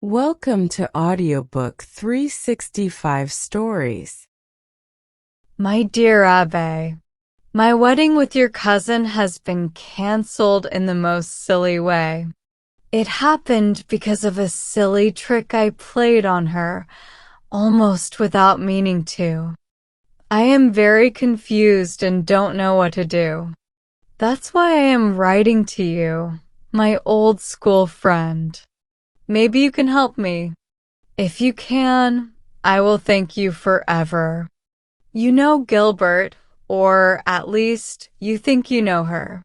Welcome to Audiobook 365 Stories. My dear Abbe, my wedding with your cousin has been cancelled in the most silly way. It happened because of a silly trick I played on her, almost without meaning to. I am very confused and don't know what to do. That's why I am writing to you, my old school friend. Maybe you can help me. If you can, I will thank you forever. You know Gilbert, or at least you think you know her.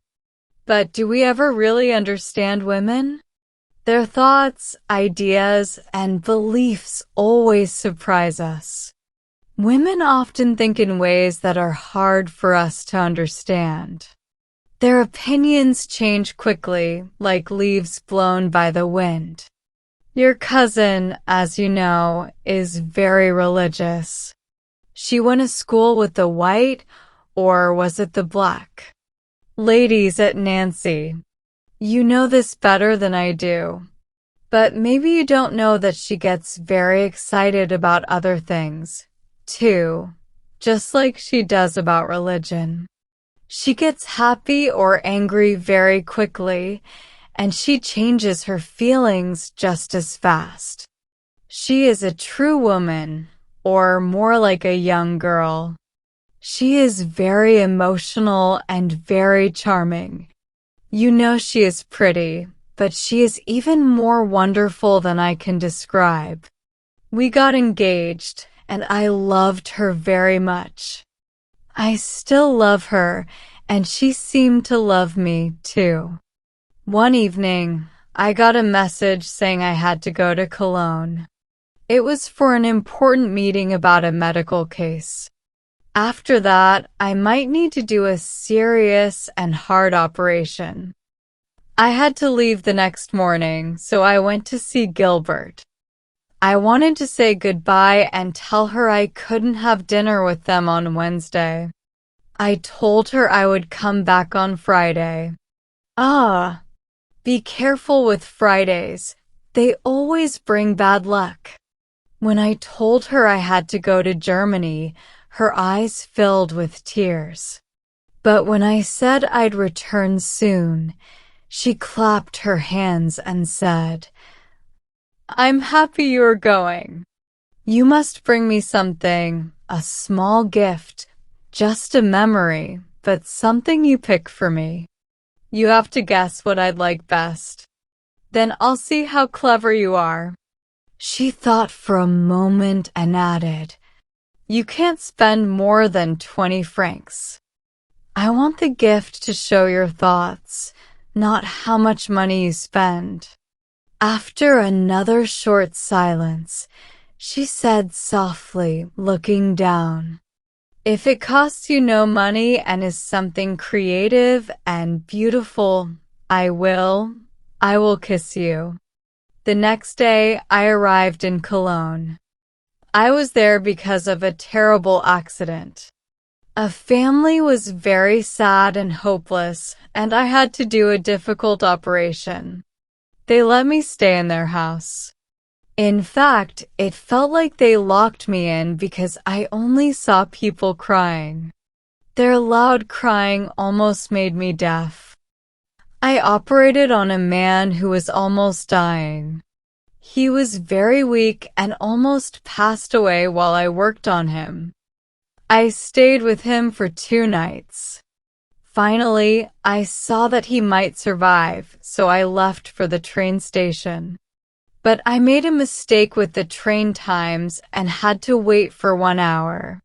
But do we ever really understand women? Their thoughts, ideas, and beliefs always surprise us. Women often think in ways that are hard for us to understand. Their opinions change quickly, like leaves blown by the wind. Your cousin, as you know, is very religious. She went to school with the white, or was it the black, ladies at Nancy. You know this better than I do. But maybe you don't know that she gets very excited about other things, too, just like she does about religion. She gets happy or angry very quickly, and she changes her feelings just as fast. She is a true woman, or more like a young girl. She is very emotional and very charming. You know she is pretty, but she is even more wonderful than I can describe. We got engaged, and I loved her very much. I still love her, and she seemed to love me, too. One evening, I got a message saying I had to go to Cologne. It was for an important meeting about a medical case. After that, I might need to do a serious and hard operation. I had to leave the next morning, so I went to see Gilbert. I wanted to say goodbye and tell her I couldn't have dinner with them on Wednesday. I told her I would come back on Friday. Be careful with Fridays. They always bring bad luck. When I told her I had to go to Germany, her eyes filled with tears. But when I said I'd return soon, she clapped her hands and said, "I'm happy you're going. You must bring me something, a small gift, just a memory, but something you pick for me. You have to guess what I'd like best. Then I'll see how clever you are." She thought for a moment and added, "You can't spend more than 20 francs. I want the gift to show your thoughts, not how much money you spend." After another short silence, she said softly, looking down, "If it costs you no money and is something creative and beautiful, I will kiss you." The next day, I arrived in Cologne. I was there because of a terrible accident. A family was very sad and hopeless, and I had to do a difficult operation. They let me stay in their house. In fact, it felt like they locked me in because I only saw people crying. Their loud crying almost made me deaf. I operated on a man who was almost dying. He was very weak and almost passed away while I worked on him. I stayed with him for 2 nights. Finally, I saw that he might survive, so I left for the train station. But I made a mistake with the train times and had to wait for 1 hour.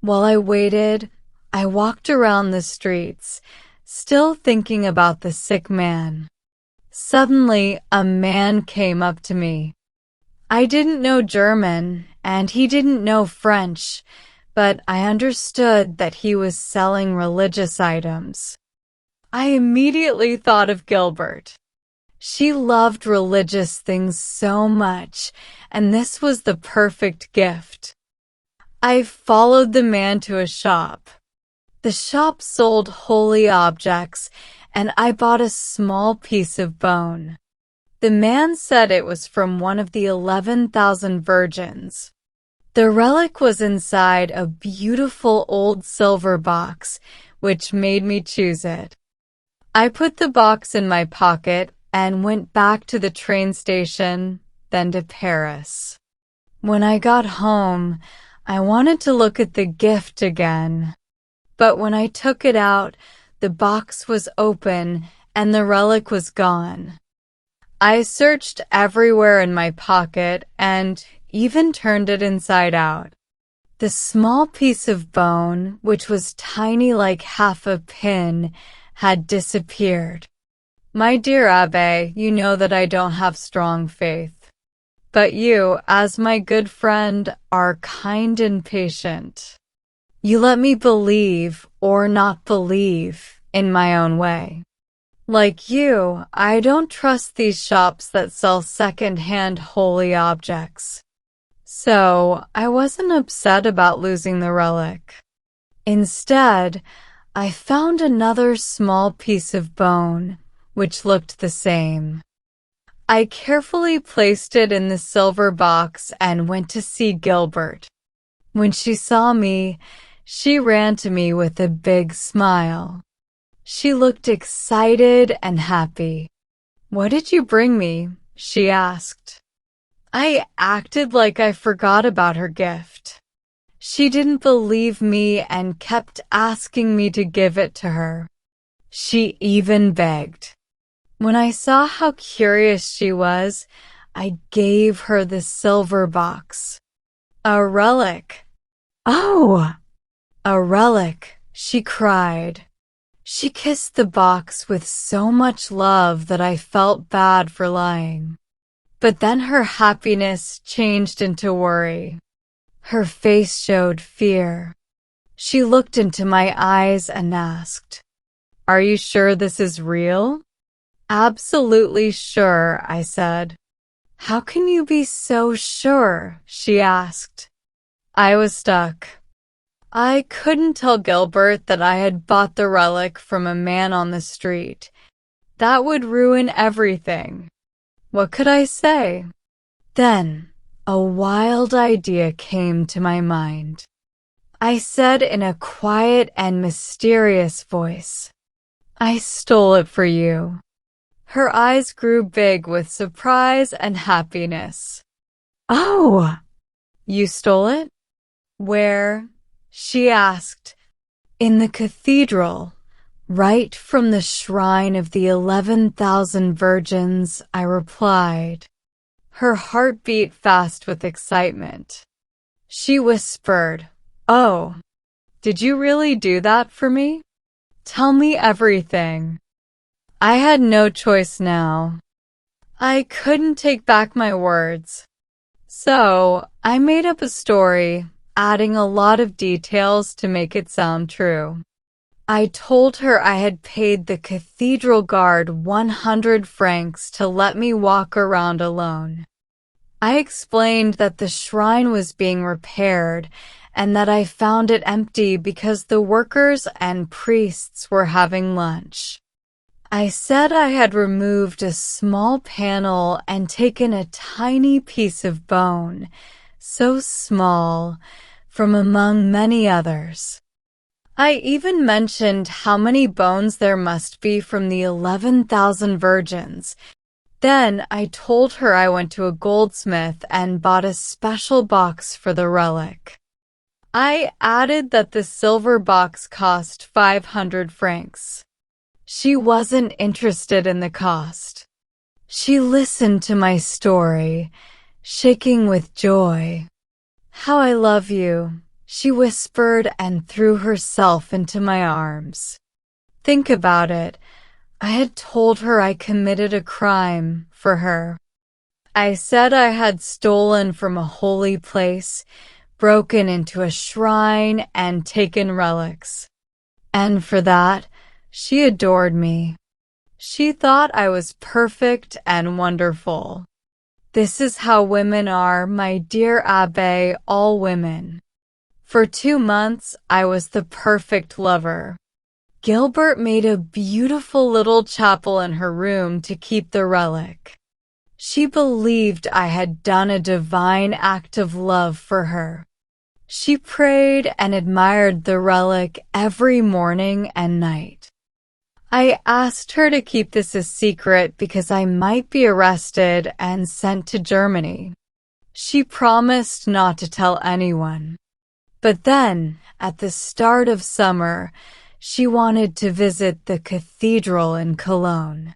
While I waited, I walked around the streets, still thinking about the sick man. Suddenly, a man came up to me. I didn't know German, and he didn't know French, but I understood that he was selling religious items. I immediately thought of Gilbert. She loved religious things so much, and this was the perfect gift. I followed the man to a shop. The shop sold holy objects, and I bought a small piece of bone. The man said it was from one of the 11,000 virgins. The relic was inside a beautiful old silver box, which made me choose it. I put the box in my pocket and went back to the train station, then to Paris. When I got home, I wanted to look at the gift again. But when I took it out, the box was open and the relic was gone. I searched everywhere in my pocket and even turned it inside out. The small piece of bone, which was tiny like half a pin, had disappeared. My dear Abbe, you know that I don't have strong faith. But you, as my good friend, are kind and patient. You let me believe or not believe in my own way. Like you, I don't trust these shops that sell second-hand holy objects. So, I wasn't upset about losing the relic. Instead, I found another small piece of bone, which looked the same. I carefully placed it in the silver box and went to see Gilbert. When she saw me, she ran to me with a big smile. She looked excited and happy. "What did you bring me?" she asked. I acted like I forgot about her gift. She didn't believe me and kept asking me to give it to her. She even begged. When I saw how curious she was, I gave her the silver box. "A relic." "Oh!" "A relic," she cried. She kissed the box with so much love that I felt bad for lying. But then her happiness changed into worry. Her face showed fear. She looked into my eyes and asked, "Are you sure this is real?" "Absolutely sure," I said. "How can you be so sure?" she asked. I was stuck. I couldn't tell Gilbert that I had bought the relic from a man on the street. That would ruin everything. What could I say? Then, a wild idea came to my mind. I said in a quiet and mysterious voice, "I stole it for you." Her eyes grew big with surprise and happiness. "Oh! You stole it? Where?" she asked. "In the cathedral, right from the shrine of the 11,000 virgins," I replied. Her heart beat fast with excitement. She whispered, "Oh, did you really do that for me? Tell me everything." I had no choice now. I couldn't take back my words. So, I made up a story, adding a lot of details to make it sound true. I told her I had paid the cathedral guard 100 francs to let me walk around alone. I explained that the shrine was being repaired and that I found it empty because the workers and priests were having lunch. I said I had removed a small panel and taken a tiny piece of bone, so small, from among many others. I even mentioned how many bones there must be from the 11,000 virgins. Then I told her I went to a goldsmith and bought a special box for the relic. I added that the silver box cost 500 francs. She wasn't interested in the cost. She listened to my story, shaking with joy. "How I love you," she whispered and threw herself into my arms. Think about it. I had told her I committed a crime for her. I said I had stolen from a holy place, broken into a shrine, and taken relics. And for that, she adored me. She thought I was perfect and wonderful. This is how women are, my dear Abbe, all women. For 2 months, I was the perfect lover. Gilbert made a beautiful little chapel in her room to keep the relic. She believed I had done a divine act of love for her. She prayed and admired the relic every morning and night. I asked her to keep this a secret because I might be arrested and sent to Germany. She promised not to tell anyone. But then, at the start of summer, she wanted to visit the cathedral in Cologne.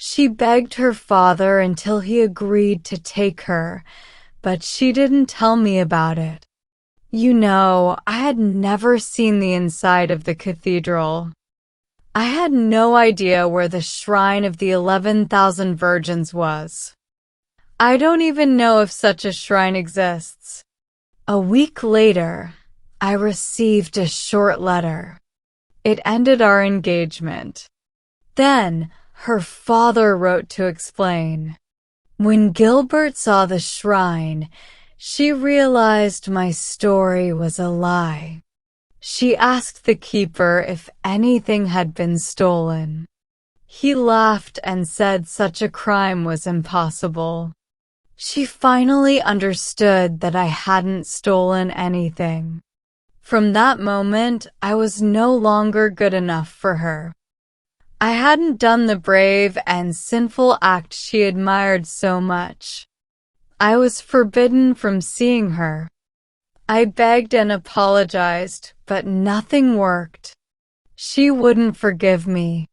She begged her father until he agreed to take her, but she didn't tell me about it. You know, I had never seen the inside of the cathedral. I had no idea where the shrine of the 11,000 virgins was. I don't even know if such a shrine exists. A week later, I received a short letter. It ended our engagement. Then, her father wrote to explain. When Gilbert saw the shrine, she realized my story was a lie. She asked the keeper if anything had been stolen. He laughed and said such a crime was impossible. She finally understood that I hadn't stolen anything. From that moment, I was no longer good enough for her. I hadn't done the brave and sinful act she admired so much. I was forbidden from seeing her. I begged and apologized, but nothing worked. She wouldn't forgive me.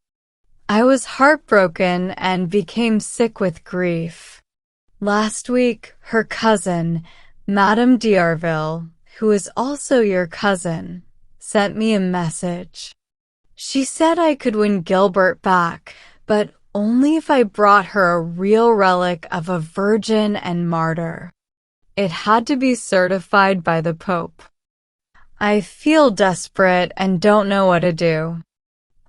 I was heartbroken and became sick with grief. Last week, her cousin, Madame d'Arville, who is also your cousin, sent me a message. She said I could win Gilbert back, but only if I brought her a real relic of a virgin and martyr. It had to be certified by the Pope. I feel desperate and don't know what to do.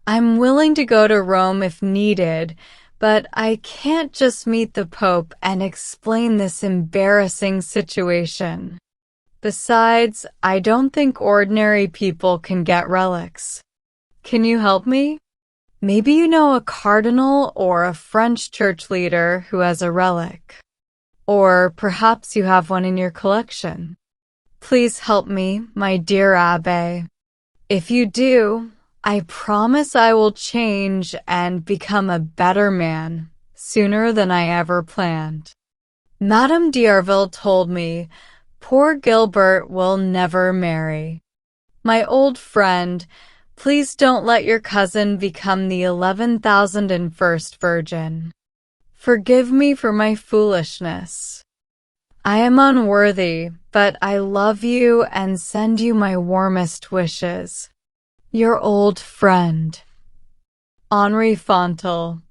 I'm willing to go to Rome if needed, but I can't just meet the Pope and explain this embarrassing situation. Besides, I don't think ordinary people can get relics. Can you help me? Maybe you know a cardinal or a French church leader who has a relic. Or perhaps you have one in your collection. Please help me, my dear Abbé. If you do, I promise I will change and become a better man sooner than I ever planned. Madame d'Arville told me, poor Gilbert will never marry. My old friend, please don't let your cousin become the 11,001st virgin. Forgive me for my foolishness. I am unworthy, but I love you and send you my warmest wishes. Your old friend, Henri Fontel.